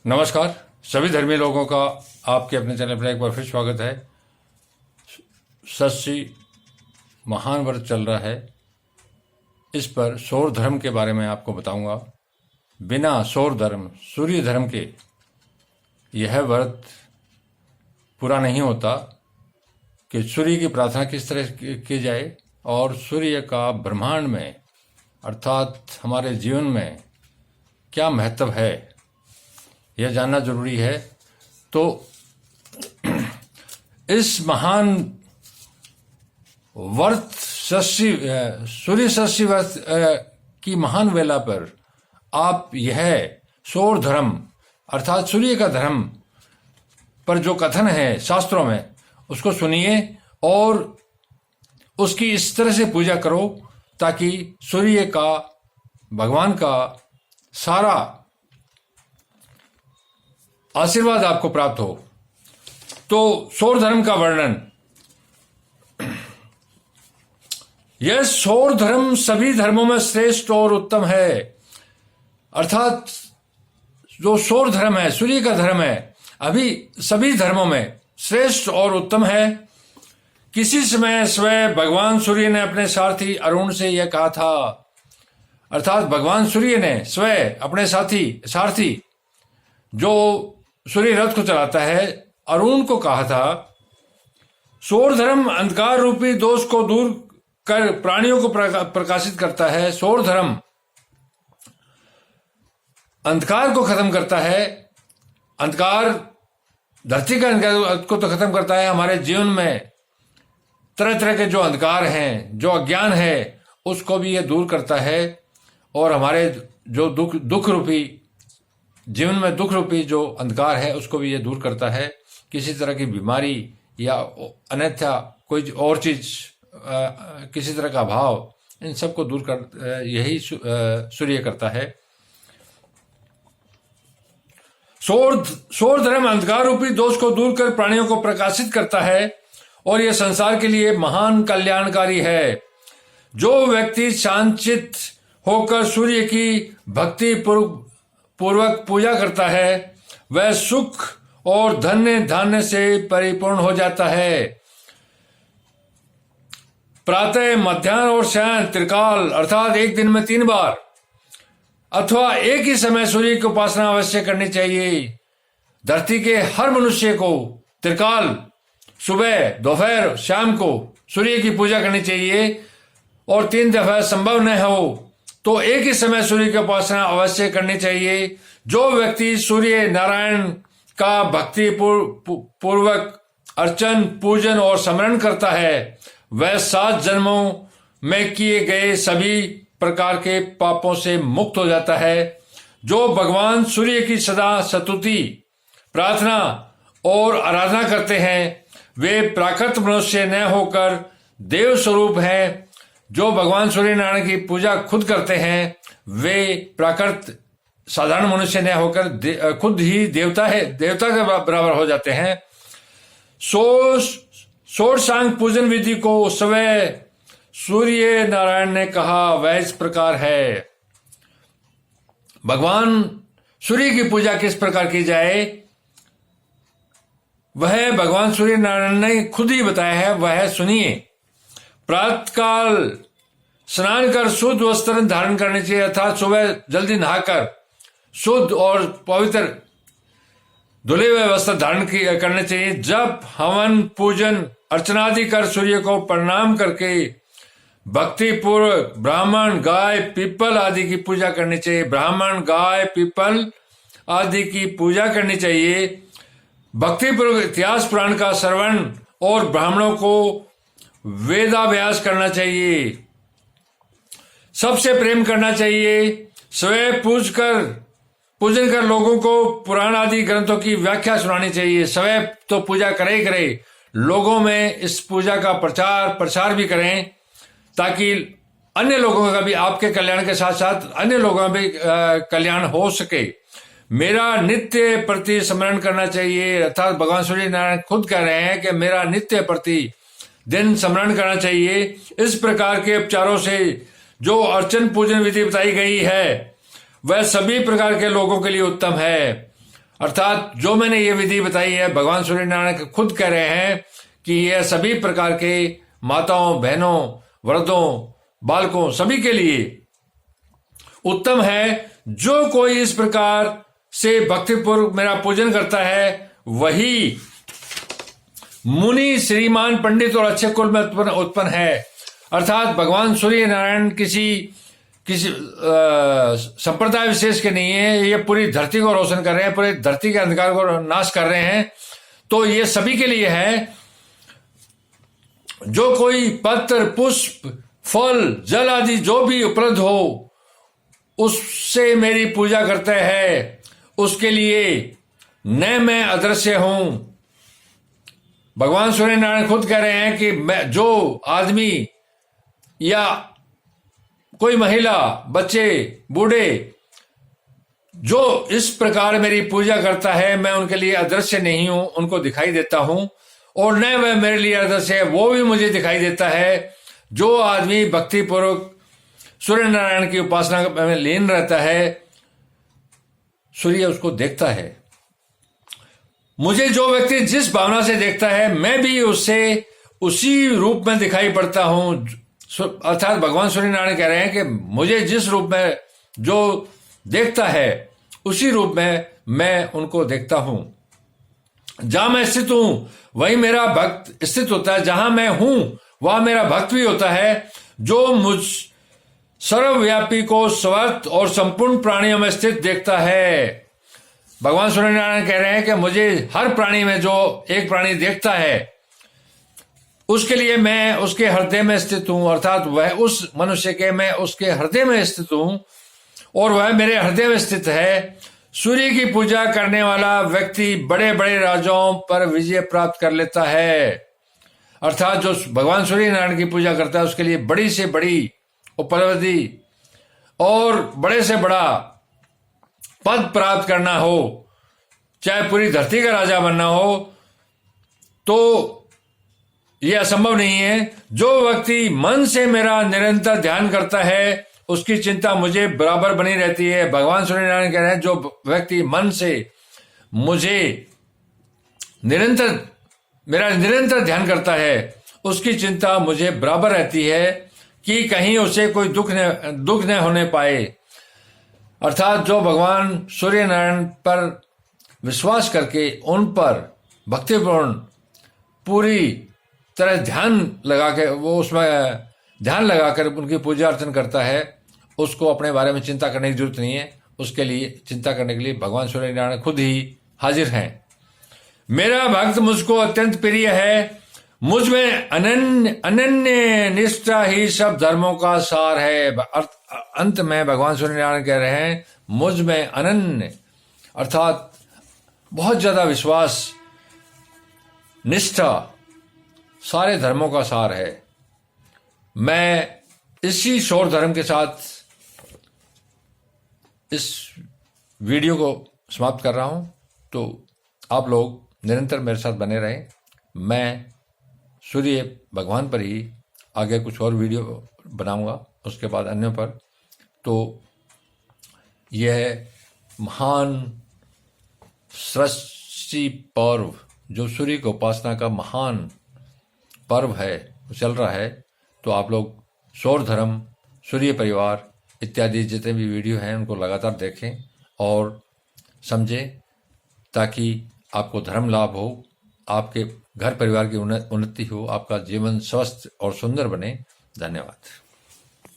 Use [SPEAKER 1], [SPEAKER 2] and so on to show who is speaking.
[SPEAKER 1] नमस्कार सभी धर्मी लोगों का आपके अपने चैनल पर एक बार फिर स्वागत है। षष्ठी महान व्रत चल रहा है, इस पर सौर धर्म के बारे में आपको बताऊंगा। बिना सौर धर्म सूर्य धर्म के यह व्रत पूरा नहीं होता कि सूर्य की प्रार्थना किस तरह की जाए और सूर्य का ब्रह्मांड में अर्थात हमारे जीवन में क्या महत्व है, यह जानना जरूरी है। तो इस महान व्रत सूर्य षष्ठी व्रत की महान वेला पर आप यह सौर धर्म अर्थात सूर्य का धर्म पर जो कथन है शास्त्रों में उसको सुनिए और उसकी इस तरह से पूजा करो ताकि सूर्य का भगवान का सारा आशीर्वाद आपको प्राप्त हो। तो सौर धर्म का वर्णन, यह सौर धर्म सभी धर्मों में श्रेष्ठ और उत्तम है। अर्थात जो सौर धर्म है, सूर्य का धर्म है, अभी सभी धर्मों में श्रेष्ठ और उत्तम है। किसी समय स्वयं भगवान सूर्य ने अपने सारथी अरुण से यह कहा था, अर्थात भगवान सूर्य ने स्वयं अपने सारथी जो सूर्य रथ को चलाता है अरुण को कहा था, सौर धर्म अंधकार रूपी दोष को दूर कर प्राणियों को प्रकाशित करता है। सौर धर्म अंधकार को खत्म करता है। अंधकार धरती का अंधकार को तो खत्म करता है, हमारे जीवन में तरह तरह के जो अंधकार हैं, जो अज्ञान है, उसको भी ये दूर करता है और हमारे जो दुख रूपी जीवन में दुख रूपी जो अंधकार है उसको भी ये दूर करता है। किसी तरह की बीमारी या अन्यथा कोई और चीज किसी तरह का अभाव, इन सबको दूर कर यही सूर्य करता है। सौर धर्म अंधकार रूपी दोष को दूर कर प्राणियों को प्रकाशित करता है और यह संसार के लिए महान कल्याणकारी है। जो व्यक्ति शांतचित्त होकर सूर्य की भक्ति पूर्वक पूजा करता है वह सुख और धन्य धान्य से परिपूर्ण हो जाता है। प्रातः, मध्याह्न और सायं त्रिकाल अर्थात एक दिन में 3 बार अथवा एक ही समय सूर्य की उपासना अवश्य करनी चाहिए। धरती के हर मनुष्य को त्रिकाल सुबह, दोपहर, शाम को सूर्य की पूजा करनी चाहिए और 3 दफा संभव न हो तो एक ही समय सूर्य की उपासना अवश्य करनी चाहिए। जो व्यक्ति सूर्य नारायण का भक्ति पूर्वक अर्चन, पूजन और स्मरण करता है वह 7 जन्मों में किए गए सभी प्रकार के पापों से मुक्त हो जाता है। जो भगवान सूर्य की सदा स्तुति, प्रार्थना और आराधना करते हैं वे प्राकृत मनुष्य न होकर देव स्वरूप हैं। जो भगवान सूर्य नारायण की पूजा खुद करते हैं वे प्राकृत साधारण मनुष्य न होकर खुद ही देवता के बराबर हो जाते हैं। षोडशांग पूजन विधि को स्वयं सूर्य नारायण ने कहा वह इस प्रकार है। भगवान सूर्य की पूजा किस प्रकार की जाए वह भगवान सूर्य नारायण ने खुद ही बताया है, वह सुनिए। प्रातःकाल स्नान कर शुद्ध वस्त्र धारण करने चाहिए अर्थात सुबह जल्दी नहाकर शुद्ध और पवित्र धुले हुए वस्त्र धारण करने चाहिए। जब हवन, पूजन, अर्चनादि कर सूर्य को प्रणाम करके भक्ति पूर्वक ब्राह्मण, गाय, पीपल आदि की पूजा करनी चाहिए। ब्राह्मण, गाय, पीपल आदि की पूजा करनी चाहिए। भक्ति पूर्वक इतिहास पुराण का श्रवण और ब्राह्मणों को वेदाभ्यास करना चाहिए। सबसे प्रेम करना चाहिए। स्वयं पूजन कर लोगों को पुराण आदि ग्रंथों की व्याख्या सुनानी चाहिए। स्वयं तो पूजा करे लोगों में इस पूजा का प्रचार भी करें ताकि अन्य लोगों का भी आपके कल्याण के साथ साथ अन्य लोगों का भी कल्याण हो सके। मेरा नित्य प्रति स्मरण करना चाहिए अर्थात भगवान सूर्य नारायण खुद कह रहे हैं कि मेरा नित्य प्रति दिन स्मरण करना चाहिए। इस प्रकार के उपचारों से जो अर्चन पूजन विधि बताई गई है वह सभी प्रकार के लोगों के लिए उत्तम है। अर्थात जो मैंने ये विधि बताई है, भगवान सूर्य नारायण खुद कह रहे हैं कि यह सभी प्रकार के माताओं, बहनों, वृद्धों, बालकों सभी के लिए उत्तम है। जो कोई इस प्रकार से भक्तिपूर्वक मेरा पूजन करता है वही मुनि, श्रीमान, पंडित और अच्छे कुल में उत्पन्न है। अर्थात भगवान सूर्य नारायण किसी संप्रदाय विशेष के नहीं है, ये पूरी धरती को रोशन कर रहे हैं, पूरी धरती के अंधकार को नाश कर रहे हैं। तो ये सभी के लिए है। जो कोई पत्र, पुष्प, फल, जल आदि जो भी उपलब्ध हो उससे मेरी पूजा करता है, उसके लिए न मैं अदृश्य हूं। भगवान सूर्य नारायण खुद कह रहे हैं कि मैं, जो आदमी या कोई महिला, बच्चे, बूढ़े जो इस प्रकार मेरी पूजा करता है, मैं उनके लिए अदृश्य नहीं हूं, उनको दिखाई देता हूं, और न वह मेरे लिए अदृश्य है, वो भी मुझे दिखाई देता है। जो आदमी भक्तिपूर्वक सूर्य नारायण की उपासना में लीन रहता है, सूर्य उसको देखता है। मुझे जो व्यक्ति जिस भावना से देखता है, मैं भी उससे उसी रूप में दिखाई पड़ता हूं। अर्थात भगवान सूर्य नारायण कह रहे हैं कि मुझे जिस रूप में जो देखता है उसी रूप में मैं उनको देखता हूं। जहां मैं स्थित हूं वहीं मेरा भक्त स्थित होता है, जहां मैं हूं वहां मेरा भक्त भी होता है। जो मुझ सर्वव्यापी को स्वर्त और संपूर्ण प्राणियों में स्थित देखता है। भगवान सूर्य नारायण कह रहे हैं कि मुझे हर प्राणी में जो एक प्राणी देखता है उसके लिए मैं उसके हृदय में स्थित हूं। अर्थात वह उस मनुष्य के, मैं उसके हृदय में स्थित हूं और वह मेरे हृदय में स्थित है। सूर्य की पूजा करने वाला व्यक्ति बड़े बड़े राजाओं पर विजय प्राप्त कर लेता है। अर्थात जो भगवान सूर्य नारायण की पूजा करता है उसके लिए बड़ी से बड़ी उपलब्धि और बड़े से बड़ा पद प्राप्त करना हो, चाहे पूरी धरती का राजा बनना हो, तो यह असंभव नहीं है। जो व्यक्ति मन से मेरा निरंतर ध्यान करता है उसकी चिंता मुझे बराबर बनी रहती है। भगवान सूर्य नारायण कह रहे हैं, जो व्यक्ति मन से मुझे मेरा निरंतर ध्यान करता है उसकी चिंता मुझे बराबर रहती है कि कहीं उसे कोई दुख न होने पाए। अर्थात जो भगवान सूर्य नारायण पर विश्वास करके उन पर भक्तिपूर्ण पूरी तरह ध्यान लगा के, वो उसमें ध्यान लगाकर उनकी पूजा अर्चन करता है, उसको अपने बारे में चिंता करने की जरूरत नहीं है। उसके लिए चिंता करने के लिए भगवान सूर्य नारायण खुद ही हाजिर हैं। मेरा भक्त मुझको अत्यंत प्रिय है, मुझ में अनन्य निष्ठा ही सब धर्मों का सार है। अंत में भगवान सूर्य नारायण कह रहे हैं, मुझ में अनन्य अर्थात बहुत ज्यादा विश्वास, निष्ठा सारे धर्मों का सार है। मैं इसी शौर धर्म के साथ इस वीडियो को समाप्त कर रहा हूं। तो आप लोग निरंतर मेरे साथ बने रहें। मैं सूर्य भगवान पर ही आगे कुछ और वीडियो बनाऊंगा, उसके बाद अन्यों पर। तो यह महान सृष्टि पर्व जो सूर्य की उपासना का महान पर्व है वो चल रहा है। तो आप लोग सौर धर्म, सूर्य परिवार इत्यादि जितने भी वीडियो हैं उनको लगातार देखें और समझें, ताकि आपको धर्म लाभ हो, आपके घर परिवार की उन्नति हो, आपका जीवन स्वस्थ और सुंदर बने। धन्यवाद।